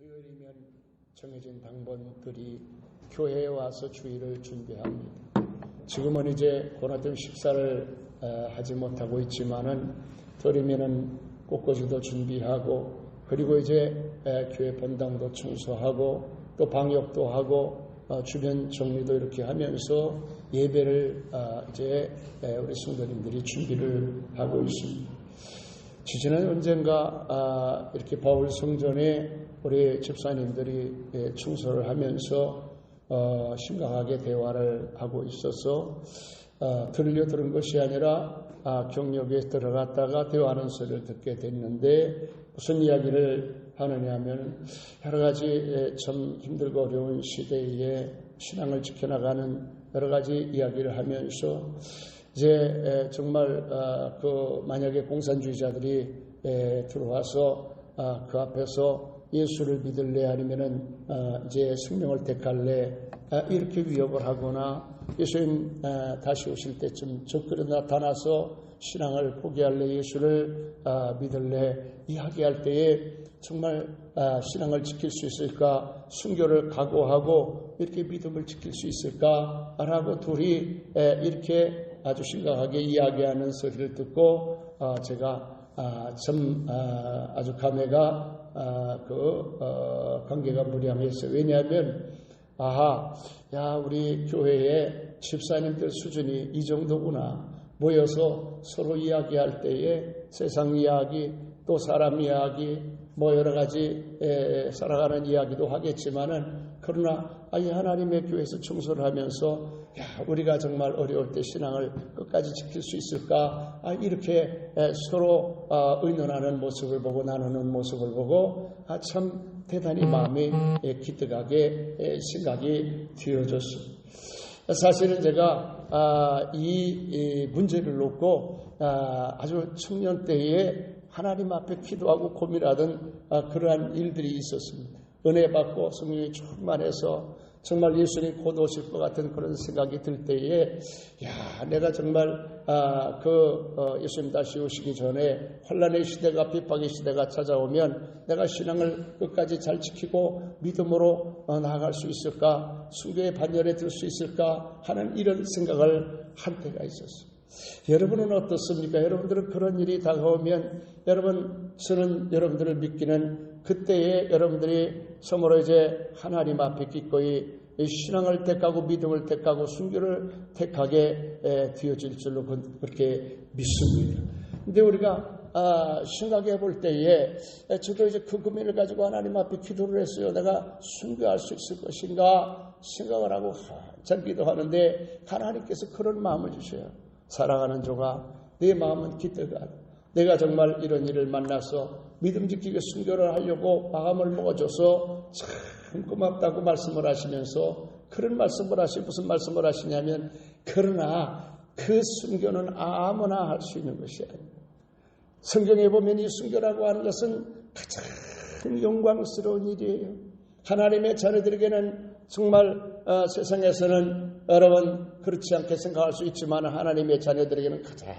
일요일이면 정해진 당번들이 교회에 와서 주일을 준비합니다. 지금은 이제 코로나 때문에 식사를 하지 못하고 있지만은 덜이면은 꽃꽂이도 준비하고 그리고 이제 교회 본당도 청소하고 또 방역도 하고 주변 정리도 이렇게 하면서 예배를 이제 우리 성도님들이 준비를 하고 있습니다. 지지난 언젠가 이렇게 바울 성전에 우리 집사님들이 청소를 하면서 심각하게 대화를 하고 있어서 들은 것이 아니라 경력에 들어갔다가 대화하는 소리를 듣게 됐는데 무슨 이야기를 하느냐 하면 여러 가지 참 힘들고 어려운 시대에 신앙을 지켜나가는 여러 가지 이야기를 하면서 이제 정말 만약에 공산주의자들이 들어와서 그 앞에서 예수를 믿을래 아니면은 이제 생명을 택할래 이렇게 위협을 하거나 예수님 다시 오실 때쯤 적그리 나타나서 신앙을 포기할래 예수를 믿을래 이야기할 때에 정말 신앙을 지킬 수 있을까 순교를 각오하고 이렇게 믿음을 지킬 수 있을까라고 둘이 이렇게 아주 심각하게 이야기하는 소리를 듣고 제가 참 아주 감회가 관계가 무량했어요. 왜냐하면 우리 교회의 집사님들 수준이 이 정도구나. 모여서 서로 이야기할 때에 세상 이야기 또 사람 이야기 여러 가지 살아가는 이야기도 하겠지만은 그러나 하나님의 교회에서 청소를 하면서 우리가 정말 어려울 때 신앙을 끝까지 지킬 수 있을까 이렇게 서로 의논하는 모습을 보고 나누는 모습을 보고 참 대단히 마음이 기특하게 생각이 되어졌습니다. 사실은 제가 이 문제를 놓고 아주 청년 때에 하나님 앞에 기도하고 고민하던 그러한 일들이 있었습니다. 은혜 받고 성령이 충만해서 정말 예수님 곧 오실 것 같은 그런 생각이 들 때에 내가 정말 예수님 다시 오시기 전에 환난의 시대가 핍박의 시대가 찾아오면 내가 신앙을 끝까지 잘 지키고 믿음으로 나아갈 수 있을까 순교의 반열에 들 수 있을까 하는 이런 생각을 한 때가 있었습니다. 여러분은 어떻습니까? 여러분들은 그런 일이 다가오면 저는 여러분들을 믿기는 그때에 여러분들이 서로 이제 하나님 앞에 기꺼이 신앙을 택하고 믿음을 택하고 순교를 택하게 되어질 줄로 그렇게 믿습니다. 근데 우리가 생각해 볼 때에 저도 이제 그 고민을 가지고 하나님 앞에 기도를 했어요. 내가 순교할 수 있을 것인가 생각을 하고 한참 기도하는데 하나님께서 그런 마음을 주셔요. 사랑하는 조가 내 마음은 기특하다. 내가 정말 이런 일을 만나서 믿음 지키게 순교를 하려고 마음을 먹어줘서 참 고맙다고 말씀을 하시면서 그런 말씀을 무슨 말씀을 하시냐면 그러나 그 순교는 아무나 할 수 있는 것이 아닙니다. 성경에 보면 이 순교라고 하는 것은 가장 영광스러운 일이에요. 하나님의 자녀들에게는 정말 세상에서는 여러분 그렇지 않게 생각할 수 있지만 하나님의 자녀들에게는 가장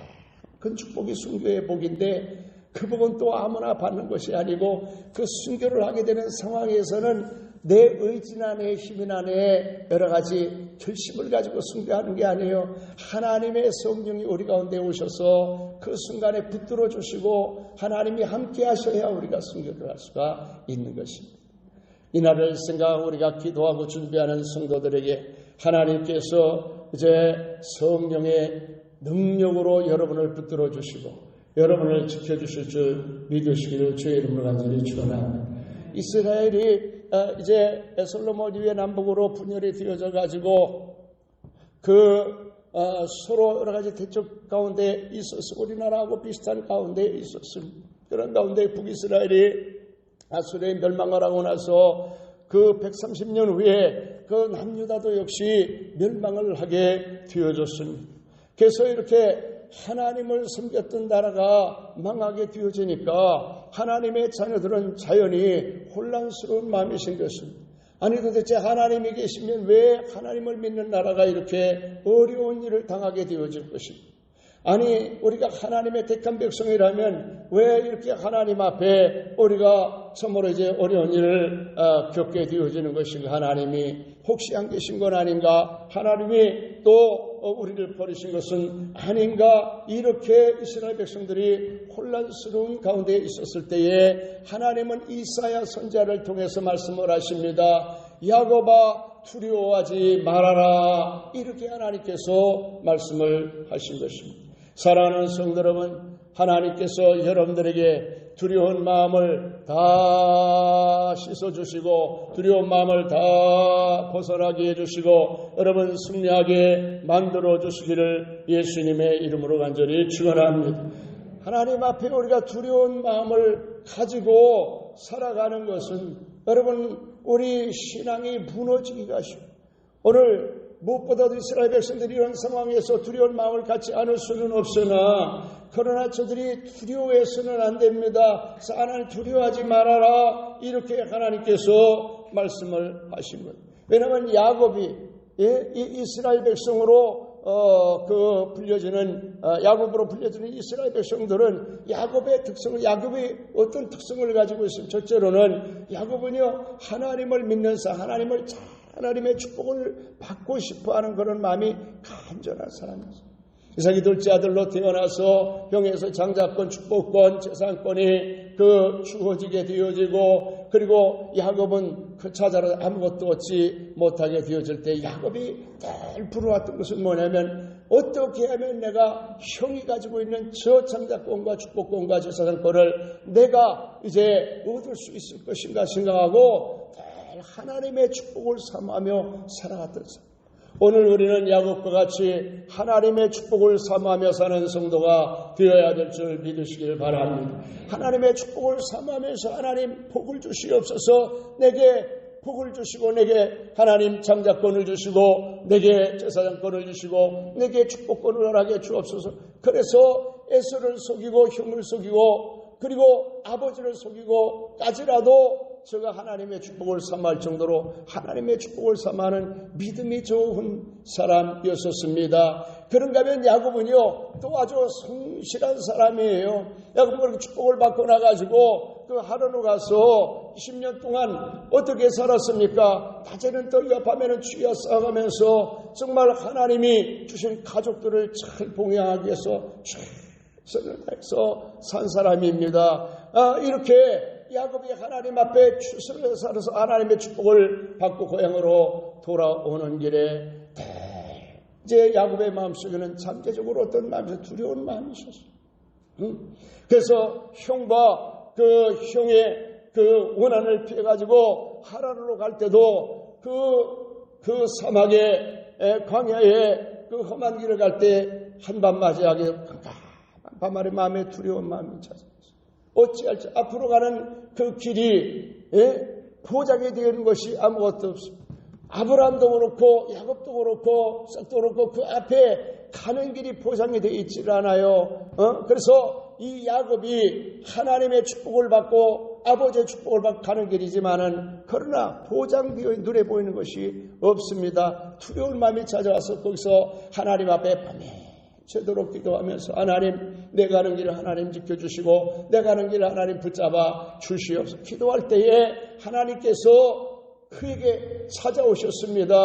큰 축복이 순교의 복인데 그 복은 또 아무나 받는 것이 아니고 그 순교를 하게 되는 상황에서는 내 의지나 내 힘이나 내 여러 가지 결심을 가지고 순교하는 게 아니에요. 하나님의 성령이 우리 가운데 오셔서 그 순간에 붙들어 주시고 하나님이 함께 하셔야 우리가 순교를 할 수가 있는 것입니다. 이날을 생각하고 우리가 기도하고 준비하는 성도들에게 하나님께서 이제 성령의 능력으로 여러분을 붙들어 주시고 여러분을 지켜주실 줄 믿으시기를 주의 이름으로 간절히 축원합니다. 이스라엘이 이제 솔로몬 위에 남북으로 분열이 되어져 가지고 서로 여러 가지 대척 가운데 있었어. 우리나라하고 비슷한 가운데 있었습니다. 그런 가운데 북이스라엘이 아수르에 멸망을 하고 나서 그 130년 후에 그 남유다도 역시 멸망을 하게 되어졌습니다. 그래서 이렇게 하나님을 섬겼던 나라가 망하게 되어지니까 하나님의 자녀들은 자연히 혼란스러운 마음이 생겼습니다. 아니 도대체 하나님이 계시면 왜 하나님을 믿는 나라가 이렇게 어려운 일을 당하게 되어질 것입니까? 아니 우리가 하나님의 택한 백성이라면 왜 이렇게 하나님 앞에 우리가 참으로 이제 어려운 일을 겪게 되어지는 것인가? 하나님이 혹시 안 계신 건 아닌가? 하나님이 또 우리를 버리신 것은 아닌가? 이렇게 이스라엘 백성들이 혼란스러운 가운데 있었을 때에 하나님은 이사야 선지자를 통해서 말씀을 하십니다. 야곱아 두려워하지 말아라. 이렇게 하나님께서 말씀을 하신 것입니다. 사랑하는 성도 여러분, 하나님께서 여러분들에게 두려운 마음을 다 씻어주시고 두려운 마음을 다 벗어나게 해주시고 여러분 승리하게 만들어주시기를 예수님의 이름으로 간절히 축원합니다. 하나님 앞에 우리가 두려운 마음을 가지고 살아가는 것은 여러분 우리 신앙이 무너지기가 쉬워. 오늘 무엇보다도 이스라엘 백성들이 이런 상황에서 두려운 마음을 갖지 않을 수는 없으나 그러나 저들이 두려워해서는 안 됩니다. 하나님 두려워하지 말아라. 이렇게 하나님께서 말씀을 하신 거예요. 왜냐하면 야곱이 이스라엘 백성으로 야곱으로 불려지는 이스라엘 백성들은 야곱의 어떤 특성을 가지고 있습니다. 첫째로는 야곱은요 하나님을 믿는 하나님의 축복을 받고 싶어하는 그런 마음이 간절한 사람이었어요. 이삭이 둘째 아들로 태어나서 형에서 장자권, 축복권, 재산권이 주어지게 되어지고 그리고 야곱은 그 찾아라 아무것도 얻지 못하게 되어질 때 야곱이 늘 부러웠던 것은 뭐냐면 어떻게 하면 내가 형이 가지고 있는 저 장자권과 축복권과 재산권을 내가 이제 얻을 수 있을 것인가 생각하고 늘 하나님의 축복을 사모하며 살아갔던 사람. 오늘 우리는 야곱과 같이 하나님의 축복을 사모하며 사는 성도가 되어야 될 줄 믿으시길 바랍니다. 하나님의 축복을 사모하면서 하나님 복을 주시옵소서. 내게 복을 주시고 내게 하나님 장자권을 주시고 내게 제사장권을 주시고 내게 축복권을 허락해 주옵소서. 그래서 에서를 속이고 형을 속이고 그리고 아버지를 속이고까지라도 제가 하나님의 축복을 사모할 정도로 하나님의 축복을 사모하는 믿음이 좋은 사람이었었습니다. 그런가 하면 야곱은요 또 아주 성실한 사람이에요. 야곱은 축복을 받고 나가지고 그 하란으로 가서 20년 동안 어떻게 살았습니까? 낮에는 떨려 밤에는 취하 싸가면서 정말 하나님이 주신 가족들을 잘 봉양하기 위해서 최선을 다해서 산 사람입니다. 이렇게 야곱이 하나님 앞에 추스려 살아서 하나님의 축복을 받고 고향으로 돌아오는 길에 이제 야곱의 마음속에는 잠재적으로 어떤 마음이 두려운 마음이 있었어요. 그래서 형과 그 형의 그 원한을 피해가지고 하란으로 갈 때도 그 사막의 광야에 그 험한 길을 갈 때 한밤 맞이하게 깜깜한 밤하루 마음에 두려운 마음이 찾아왔어요. 어찌할지 앞으로 가는 그 길이 보장이 되는 것이 아무것도 없습니다. 아브라함도 그렇고 야곱도 그렇고 싹도 그렇고 그 앞에 가는 길이 보장이 되어 있질 않아요. 그래서 이 야곱이 하나님의 축복을 받고 아버지의 축복을 받고 가는 길이지만은 그러나 보장되어 눈에 보이는 것이 없습니다. 두려운 마음이 찾아와서 거기서 하나님 앞에 밤새도록 기도하면서 하나님 내가 가는 길을 하나님 지켜주시고 내가 가는 길을 하나님 붙잡아 주시옵소서. 기도할 때에 하나님께서 그에게 찾아오셨습니다.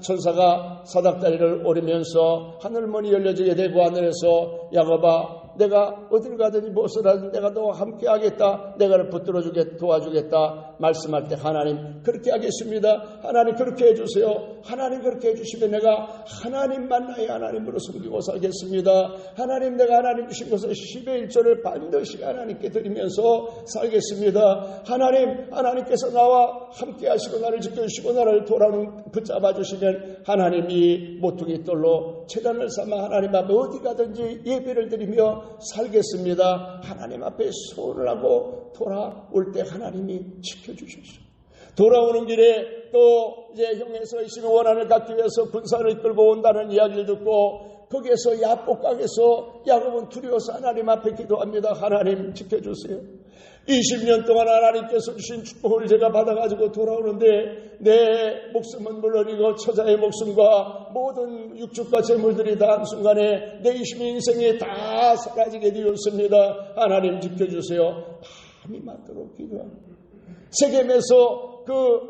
천사가 사닥다리를 오르면서 하늘문이 열려지게 되고 하늘에서 야곱아 내가 어딜 가든지 무엇을 하든 내가 너와 함께 하겠다. 내가 너를 붙들어주겠다. 도와주겠다. 말씀할 때 하나님 그렇게 하겠습니다. 하나님 그렇게 해주세요. 하나님 그렇게 해주시면 내가 하나님만 나의 하나님으로 섬기고 살겠습니다. 하나님 내가 하나님 주신 것을 10의 1조를 반드시 하나님께 드리면서 살겠습니다. 하나님께서 나와 함께 하시고 나를 지켜주시고 나를 붙잡아 주시면 하나님이 모퉁이 돌로 제단을 삼아 하나님 앞에 어디 가든지 예배를 드리며 살겠습니다. 하나님 앞에 소원을 하고 돌아올 때 하나님이 지켜주셨어요. 돌아오는 길에 또 이제 형에서 이심의 원한을 갖기 위해서 군사를 이끌고 온다는 이야기를 듣고 거기에서 야복강에서 야곱은 두려워서 하나님 앞에 기도합니다. 하나님 지켜주세요. 20년 동안 하나님께서 주신 축복을 제가 받아가지고 돌아오는데 내 목숨은 물론이고 처자의 목숨과 모든 육축과 재물들이 다 한순간에 내 20인생에 다 사라지게 되었습니다. 하나님 지켜주세요. 밤이 맞도록 기도합니다. 세겜에서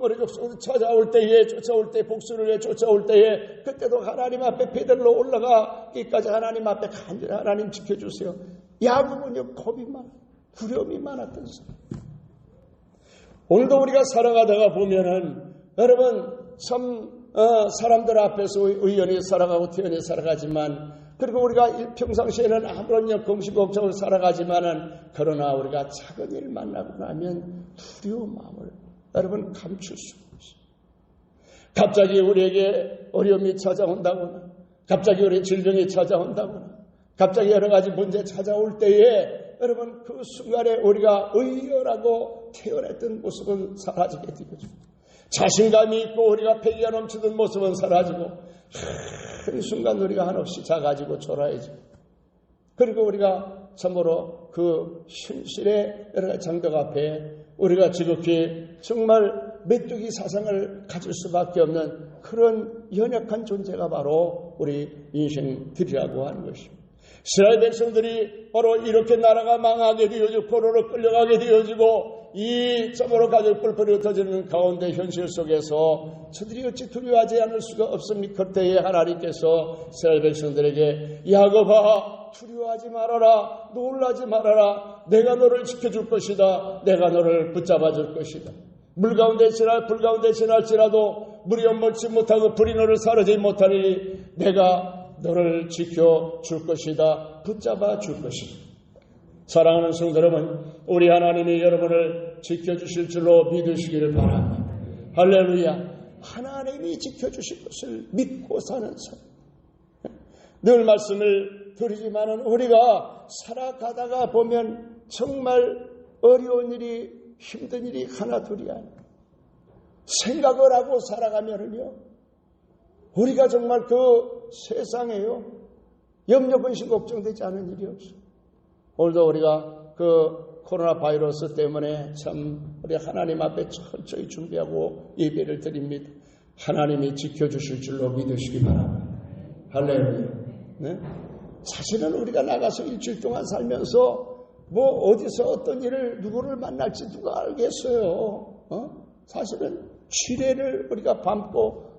우리 족속을 찾아올 때에, 쫓아올 때, 복수를 해 쫓아올 때에, 그때도 하나님 앞에 베들로 올라가기까지 하나님 앞에 간절히 하나님 지켜주세요. 야곱은요, 겁이 많아, 두려움이 많았던 사람. 오늘도 우리가 살아가다가 보면은, 여러분, 참, 사람들 앞에서 의연히 살아가고 태연히 살아가지만, 그리고 우리가 평상시에는 아무런 공시걱정을 살아가지만은, 그러나 우리가 작은 일 만나고 나면 두려운 마음을 여러분 감출 수 없어요. 갑자기 우리에게 어려움이 찾아온다거나, 갑자기 우리 질병이 찾아온다거나, 갑자기 여러 가지 문제 찾아올 때에 여러분 그 순간에 우리가 의연하고 태연했던 모습은 사라지게 되죠. 자신감이 있고 우리가 패기가 넘치던 모습은 사라지고 그 순간 우리가 한없이 작아지고 초라해지고, 그리고 우리가 참으로 그 현실의 여러 가지 장벽 앞에 우리가 지극히 정말 메뚜기 사상을 가질 수밖에 없는 그런 연약한 존재가 바로 우리 인생들이라고 하는 것입니다. 이스라엘 백성들이 바로 이렇게 나라가 망하게 되어지고 포로로 끌려가게 되어지고 이 참으로 가족불 불이 흩어지는 가운데 현실 속에서 저들이 어찌 두려워하지 않을 수가 없습니까? 그때에 하나님께서 이스라엘 백성들에게 야곱아 두려워하지 말아라, 놀라지 말아라, 내가 너를 지켜줄 것이다, 내가 너를 붙잡아 줄 것이다. 물 가운데 불 가운데 지날지라도 물이 엄몰치 못하고 불이 너를 사르지 못하니 내가 너를 지켜줄 것이다, 붙잡아 줄 것이다. 사랑하는 성도 여러분, 우리 하나님이 여러분을 지켜주실 줄로 믿으시기를 바랍니다. 할렐루야. 하나님이 지켜주실 것을 믿고 사는 사람. 늘 말씀을 드리지만은 우리가 살아가다가 보면 정말 어려운 일이, 힘든 일이 하나 둘이 아니에요. 생각을 하고 살아가면은요, 우리가 정말 그 세상에요, 염려, 근심, 걱정되지 않은 일이 없어요. 오늘도 우리가 그 코로나 바이러스 때문에 참 우리 하나님 앞에 철저히 준비하고 예배를 드립니다. 하나님이 지켜주실 줄로 믿으시기 바랍니다. 할렐루야. 네? 사실은 우리가 나가서 일주일 동안 살면서 뭐 어디서 어떤 일을 누구를 만날지 누가 알겠어요. 사실은 시대를 우리가 밟고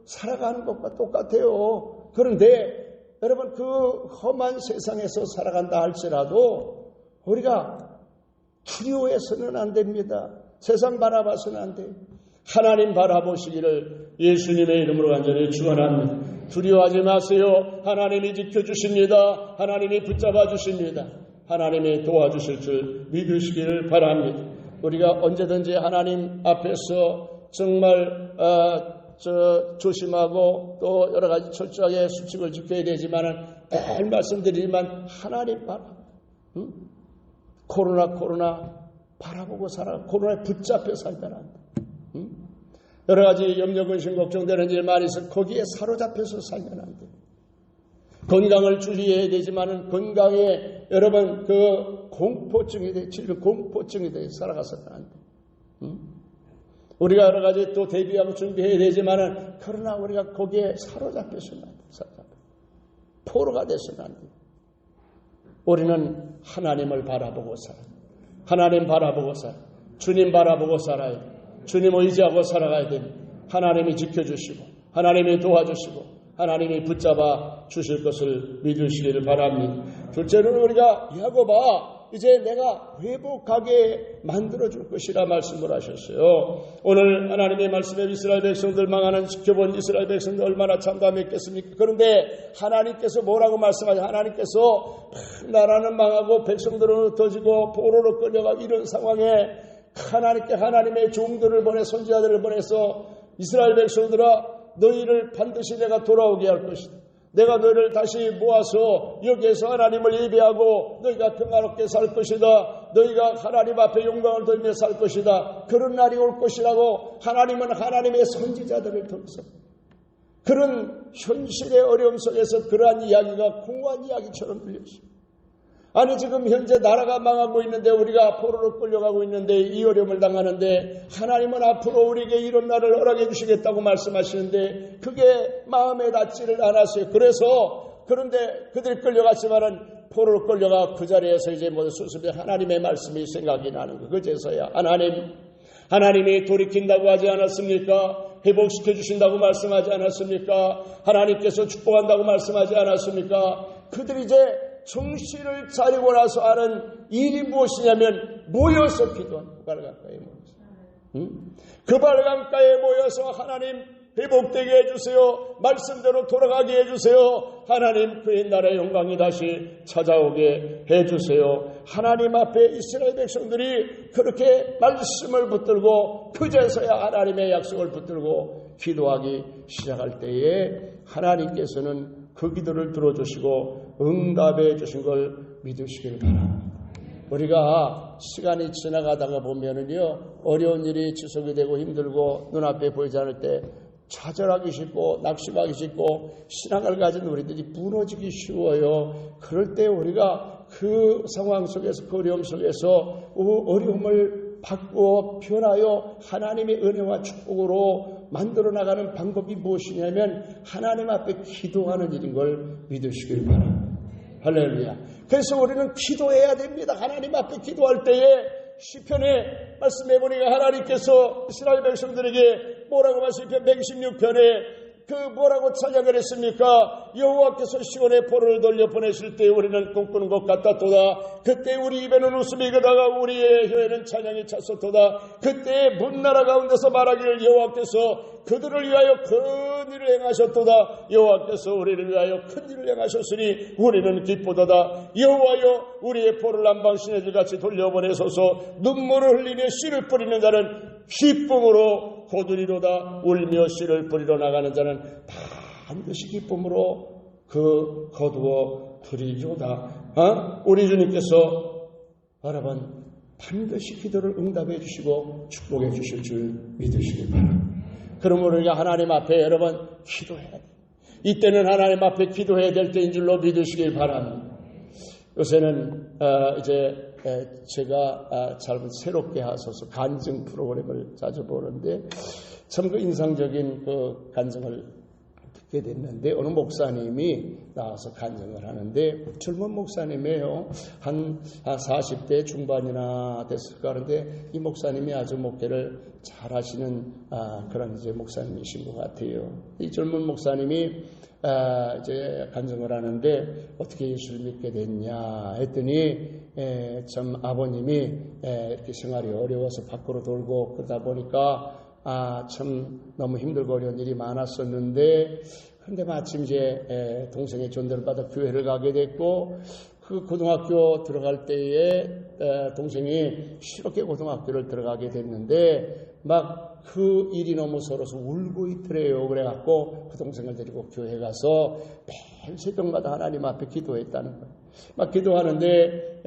살아가는 것과 똑같아요. 그런데 여러분 그 험한 세상에서 살아간다 할지라도 우리가 두려워해서는 안 됩니다. 세상 바라봐서는 안 돼요. 하나님 바라보시기를 예수님의 이름으로 간절히 축원합니다. 두려워하지 마세요. 하나님이 지켜주십니다. 하나님이 붙잡아 주십니다. 하나님이 도와주실 줄 믿으시기를 바랍니다. 우리가 언제든지 하나님 앞에서 정말 조심하고 또 여러 가지 철저하게 수칙을 지켜야 되지만은 늘 말씀드리지만 하나님 코로나 바라보고 살아. 코로나에 붙잡혀 살면 안 돼. 여러 가지 염려, 근심, 걱정되는 일 많이 있어. 거기에 사로잡혀서 살면 안 돼. 건강을 주의해야 되지만은 건강에 여러분 그 공포증이 돼, 질병 공포증이 돼 살아가서는 안 돼. 우리가 여러 가지 또 대비하고 준비해야 되지만은 그러나 우리가 거기에 사로잡혀서는 안 돼. 포로가 돼서는 안 돼. 우리는 하나님을 바라보고 살아. 하나님 바라보고 살아. 주님 바라보고 살아야 돼. 주님 의지하고 살아가야 됩니다. 하나님이 지켜주시고 하나님이 도와주시고 하나님이 붙잡아 주실 것을 믿으시기를 바랍니다. 둘째로는 우리가 야곱아 이제 내가 회복하게 만들어줄 것이라 말씀을 하셨어요. 오늘 하나님의 말씀에 이스라엘 백성들 망하는 지켜본 이스라엘 백성들 얼마나 참담했겠습니까? 그런데 하나님께서 뭐라고 말씀하세요? 하나님께서 나라는 망하고 백성들은 흩어지고 포로로 끌려가 이런 상황에 하나님께 하나님의 종들을 보내 선지자들을 보내서 이스라엘 백성들아 너희를 반드시 내가 돌아오게 할 것이다. 내가 너희를 다시 모아서 여기에서 하나님을 예배하고 너희가 평화롭게 살 것이다. 너희가 하나님 앞에 영광을 돌며 살 것이다. 그런 날이 올 것이라고 하나님은 하나님의 선지자들을 통해서 그런 현실의 어려움 속에서 그러한 이야기가 공허한 이야기처럼 들렸습니다. 아니 지금 현재 나라가 망하고 있는데 우리가 포로로 끌려가고 있는데 이 어려움을 당하는데 하나님은 앞으로 우리에게 이런 날을 허락해 주시겠다고 말씀하시는데 그게 마음에 닿지를 않았어요. 그런데 그들이 끌려갔지만은 포로로 끌려가 그 자리에서 이제 모두 수습해 하나님의 말씀이 생각이 나는 거. 그제서야 하나님이 돌이킨다고 하지 않았습니까? 회복시켜 주신다고 말씀하지 않았습니까? 하나님께서 축복한다고 말씀하지 않았습니까? 그들이 이제 정신을 차리고 나서 하는 일이 무엇이냐면 모여서 기도하는 그 발강가에 모여서 그 발강가에 모여서 하나님 회복되게 해주세요. 말씀대로 돌아가게 해주세요. 하나님 그 옛날의 영광이 다시 찾아오게 해주세요. 하나님 앞에 이스라엘 백성들이 그렇게 말씀을 붙들고 그제서야 하나님의 약속을 붙들고 기도하기 시작할 때에 하나님께서는 그 기도를 들어주시고 응답해 주신 걸 믿으시길 바랍니다. 우리가 시간이 지나가다가 보면은요, 어려운 일이 지속이 되고 힘들고 눈앞에 보이지 않을 때 좌절하기 쉽고 낙심하기 쉽고 신앙을 가진 우리들이 무너지기 쉬워요. 그럴 때 우리가 그 상황 속에서 그 어려움 속에서 어려움을 바꾸어 변하여 하나님의 은혜와 축복으로 만들어 나가는 방법이 무엇이냐면 하나님 앞에 기도하는 일인 걸 믿으시길 바랍니다. 할렐루야. 그래서 우리는 기도해야 됩니다. 하나님 앞에 기도할 때에 시편에 말씀해 보니까 하나님께서 이스라엘 백성들에게 뭐라고 말씀해 116편에 그 뭐라고 찬양을 했습니까? 여호와께서 시온의 포로를 돌려 보내실 때 우리는 꿈꾸는 것 같았도다. 그때 우리 입에는 웃음이 그다가 우리의 혀에는 찬양이 찼었도다. 그때 문나라 가운데서 말하기를 여호와께서 그들을 위하여 큰 일을 행하셨도다. 여호와께서 우리를 위하여 큰 일을 행하셨으니 우리는 기쁘도다. 여호와여 우리의 포를 남방시내들같이 돌려보내소서. 눈물을 흘리며 씨를 뿌리는 자는 기쁨으로 거두리로다. 울며 씨를 뿌리러 나가는 자는 반드시 기쁨으로 그 거두어 드리리로다. 우리 주님께서 여러분 반드시 기도를 응답해 주시고 축복해 주실 줄 믿으시기 바랍니다. 그러므로 우리가 하나님 앞에 여러분 기도해야 돼요. 이때는 하나님 앞에 기도해야 될 때인 줄로 믿으시길 바랍니다. 요새는 이제 제가 잘 새롭게 하셔서 간증 프로그램을 자주 보는데 참 그 인상적인 그 간증을 듣게 됐는데 어느 목사님이 나와서 간증을 하는데 젊은 목사님이에요. 한 40대 중반이나 됐을까 하는데 이 목사님이 아주 목회를 잘 하시는 그런 이제 목사님이신 것 같아요. 이 젊은 목사님이 이제 간증을 하는데 어떻게 예수를 믿게 됐냐 했더니 참 아버님이 이렇게 생활이 어려워서 밖으로 돌고 그러다 보니까 참 너무 힘들고 어려운 일이 많았었는데 그런데 마침 이제 동생의 전도를 받아 교회를 가게 됐고 그 고등학교 들어갈 때에 동생이 실업계 고등학교를 들어가게 됐는데 막 그 일이 너무 서러서 울고 있더래요. 그래갖고 그 동생을 데리고 교회 가서 매일 새벽마다 하나님 앞에 기도했다는 거예요. 막 기도하는데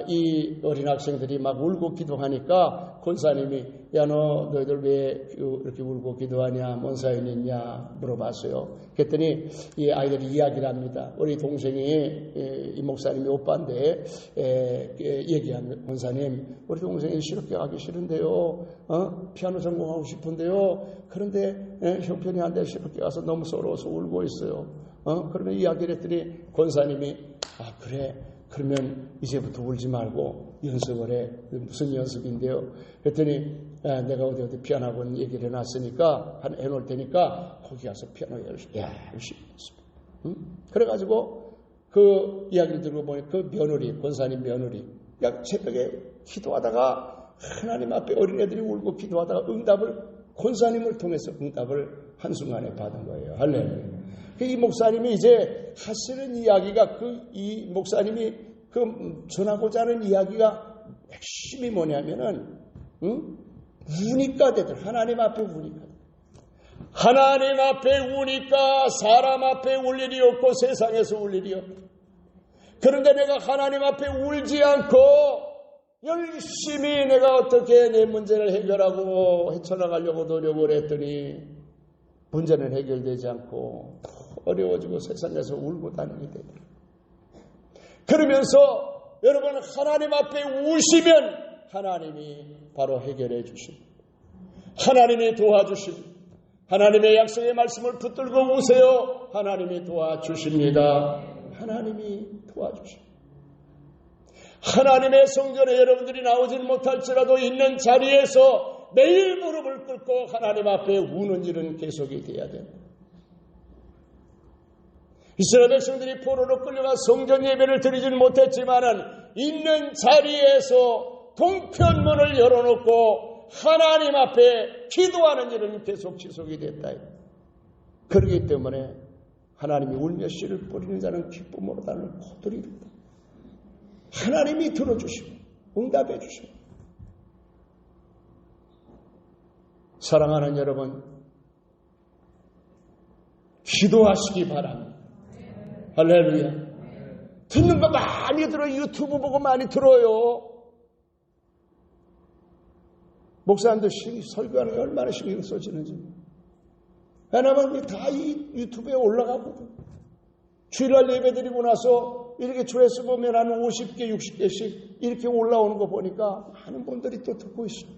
이 어린 학생들이 막 울고 기도하니까 권사님이 야 너희들 왜 이렇게 울고 기도하냐 뭔 사연이 있냐 물어봤어요. 그랬더니 이 아이들이 이야기를 합니다. 우리 동생이 이 목사님이 오빠인데 얘기하는 권사님 우리 동생이 실업계 가기 싫은데요. 피아노 전공하고 싶은데요. 그런데 형편이 안 돼 실업계 가서 너무 서러워서 울고 있어요. 그러면 이야기를 했더니 권사님이 그래 그러면 이제부터 울지 말고 연습을 해. 무슨 연습인데요? 그랬더니 내가 어디 피아노 학원 얘기를 해놨으니까 해놓을 테니까 거기 가서 피아노 열심히 연습. 그래가지고 그 이야기를 들고 보니 그 며느리 권사님 며느리 새벽에 기도하다가 하나님 앞에 어린애들이 울고 기도하다가 응답을 권사님을 통해서 응답을 한순간에 받은 거예요. 할렐루야. 이 목사님이 이제 하시는 이야기가 이 목사님이 전하고자 하는 이야기가 핵심이 뭐냐면은 우니까 되들 하나님 앞에 우니까 하나님 앞에 우니까 사람 앞에 울 일이 없고 세상에서 울 일이 없다. 그런데 내가 하나님 앞에 울지 않고 열심히 내가 어떻게 내 문제를 해결하고 헤쳐나가려고 노력을 했더니 문제는 해결되지 않고 어려워지고 세상에서 울고 다니게 되더라고요. 그러면서 여러분 하나님 앞에 우시면 하나님이 바로 해결해 주십니다. 하나님이 도와주십니다. 하나님의 약속의 말씀을 붙들고 우세요. 하나님이 도와주십니다. 하나님이 도와주십니다. 하나님의 성전에 여러분들이 나오질 못할지라도 있는 자리에서 매일 무릎을 꿇고 하나님 앞에 우는 일은 계속이 돼야 됩니다. 이스라엘 백성들이 포로로 끌려가 성전 예배를 드리지는 못했지만은 있는 자리에서 동편문을 열어놓고 하나님 앞에 기도하는 일은 계속 지속이 됐다. 그렇기 때문에 하나님이 울며 씨를 뿌리는 자는 기쁨으로 나는 포도를 이룬다. 하나님이 들어주시고 응답해 주시고. 사랑하는 여러분, 기도하시기 바랍니다. 할렐루야. 듣는 거 많이 들어요. 유튜브 보고 많이 들어요. 목사님들 설교하는 게 얼마나 신경 써지는지. 왜냐면 다 이 유튜브에 올라가거든. 주일날 예배 드리고 나서 이렇게 조회수 보면 한 50개, 60개씩 이렇게 올라오는 거 보니까 많은 분들이 또 듣고 있어요.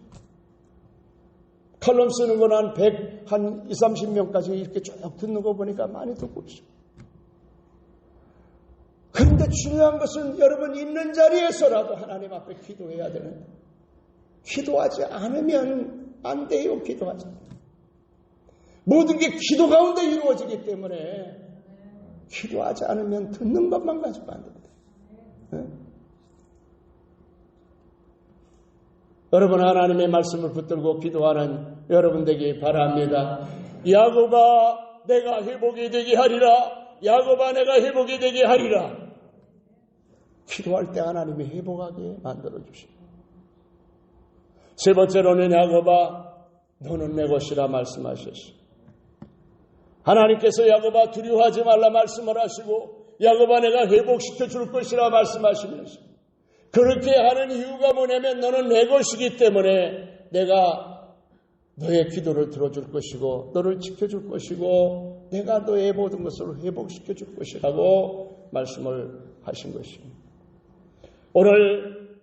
칼럼 쓰는 건 한 100, 한 20, 30명까지 이렇게 쭉 듣는 거 보니까 많이 듣고 있어요. 그런데 중요한 것은 여러분 있는 자리에서라도 하나님 앞에 기도해야 되는데 기도하지 않으면 안 돼요. 기도하지 않으면. 모든 게 기도 가운데 이루어지기 때문에 기도하지 않으면 듣는 것만 가지고 안 됩니다. 네? 여러분 하나님의 말씀을 붙들고 기도하는 여러분 되기 바랍니다. 야곱아 내가 회복이 되게 하리라. 야곱아 내가 회복이 되게 하리라. 기도할 때 하나님이 회복하게 만들어 주십니다. 세 번째로는 야곱아 너는 내 것이라 말씀하셨습니다. 하나님께서 야곱아 두려워하지 말라 말씀을 하시고 야곱아 내가 회복시켜 줄 것이라 말씀하시면서 그렇게 하는 이유가 뭐냐면 너는 내 것이기 때문에 내가 너의 기도를 들어줄 것이고 너를 지켜줄 것이고 내가 너의 모든 것을 회복시켜 줄 것이라고 말씀을 하신 것입니다. 오늘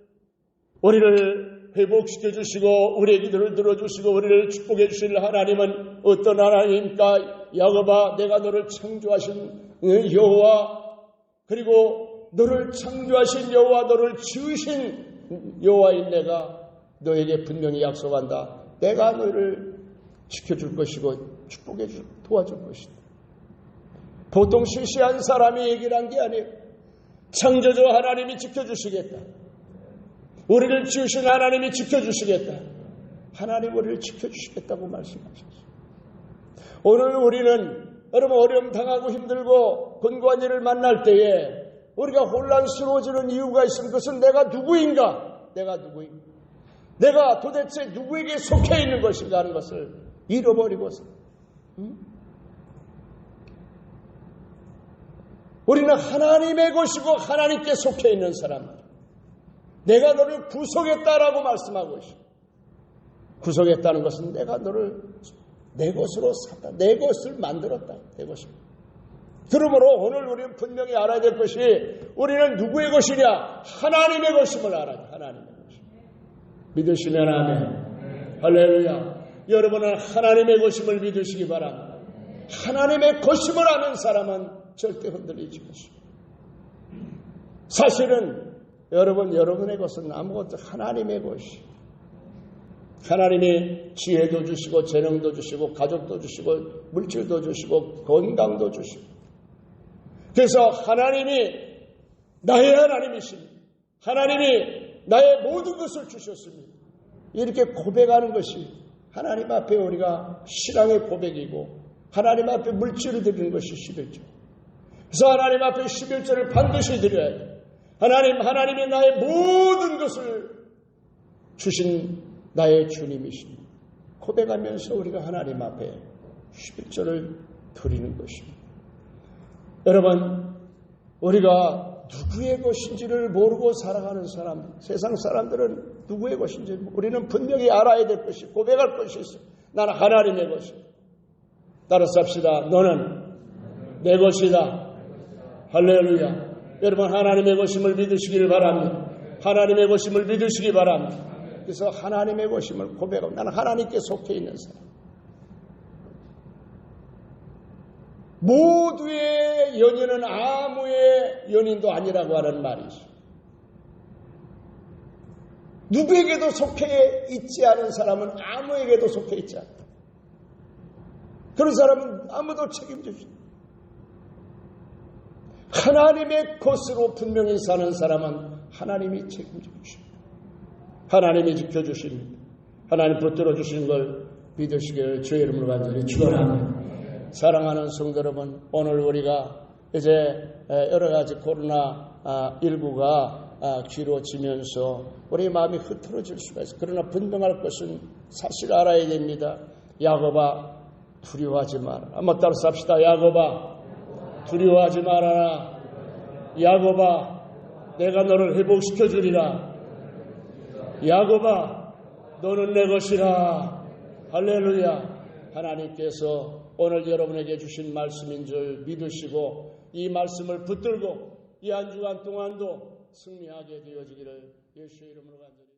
우리를 회복시켜 주시고 우리의 기도를 들어주시고 우리를 축복해 주실 하나님은 어떤 하나님입니까? 야곱아 내가 너를 창조하신 여호와 그리고 너를 창조하신 여호와 너를 지으신 여호와인 내가 너에게 분명히 약속한다. 내가 너를 지켜줄 것이고 축복해 줄 도와줄 것이다. 보통 시시한 사람이 얘기를 한 게 아니에요. 창조주 하나님이 지켜주시겠다. 우리를 지으신 하나님이 지켜주시겠다. 하나님 우리를 지켜주시겠다고 말씀하셨어요. 오늘 우리는 여러분 어려움 당하고 힘들고 곤고한 일을 만날 때에 우리가 혼란스러워지는 이유가 있으면 그것은 내가 누구인가? 내가 도대체 누구에게 속해 있는 것인가 하는 것을 잃어버리고서 우리는 하나님의 것이고 하나님께 속해 있는 사람들. 내가 너를 구속했다라고 말씀하고 있어. 구속했다는 것은 내가 너를 내 것으로 샀다. 내 것을 만들었다. 내 것입니다. 그러므로 오늘 우리는 분명히 알아야 될 것이 우리는 누구의 것이냐? 하나님의 것임을 알아야 돼. 하나님의 것임. 믿으시면 아멘. 할렐루야. 여러분은 하나님의 것임을 믿으시기 바랍니다. 하나님의 것임을 아는 사람은 절대 흔들리지 않습니다. 사실은 여러분의 것은 아무것도 하나님의 것이. 하나님이 지혜도 주시고 재능도 주시고 가족도 주시고 물질도 주시고 건강도 주시고 그래서 하나님이 나의 하나님이십니다. 하나님이 나의 모든 것을 주셨습니다. 이렇게 고백하는 것이 하나님 앞에 우리가 신앙의 고백이고 하나님 앞에 물질을 드리는 것이 11조. 그래서 하나님 앞에 11조를 반드시 드려야 돼요. 하나님이 나의 모든 것을 주신 나의 주님이십니다. 고백하면서 우리가 하나님 앞에 11조를 드리는 것입니다. 여러분, 우리가 누구의 것인지를 모르고 살아가는 사람, 세상 사람들은 누구의 것인지 우리는 분명히 알아야 될 것이 고백할 것이 있어. 나는 하나님의 것이다. 따라서 합시다. 너는 내 것이다. 할렐루야. 여러분 하나님의 것임을 믿으시길 바랍니다. 하나님의 것임을 믿으시기 바랍니다. 그래서 하나님의 것임을 고백하고 나는 하나님께 속해 있는 사람. 모두의 연인은 아무의 연인도 아니라고 하는 말이죠. 누구에게도 속해 있지 않은 사람은 아무에게도 속해 있지 않다. 그런 사람은 아무도 책임지지 않다. 하나님의 것으로 분명히 사는 사람은 하나님이 책임져 주십니다. 하나님이 지켜주십니다. 하나님 붙들어 주시는 걸 믿으시길 주의 이름으로 간절히 축원합니다. 사랑하는 성도 여러분, 오늘 우리가 이제 여러 가지 코로나19가 길어지면서 우리의 마음이 흐트러질 수가 있어요. 그러나 분명할 것은 사실 알아야 됩니다. 야곱아 두려워하지 마라. 한번 따라 쌉시다. 야곱아 두려워하지 말아라. 야곱아 내가 너를 회복시켜 주리라. 야곱아 너는 내 것이라. 할렐루야. 하나님께서 오늘 여러분에게 주신 말씀인 줄 믿으시고 이 말씀을 붙들고 이 한 주간 동안도 승리하게 되어지기를 예수의 이름으로 간절히